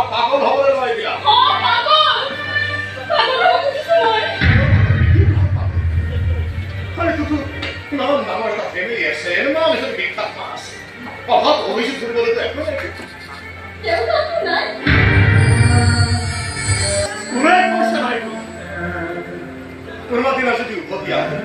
পাগল হবলে নয় দিয়া আরে তুই আমার একটা ফ্যামিলি আছে না আমি বিখ্যাত মাছ অভাব অভিযোগ শুরু করে তো এখন কোন এক বর্ষে নাই কোন দিন আছে তুই উৎপত্তি আছে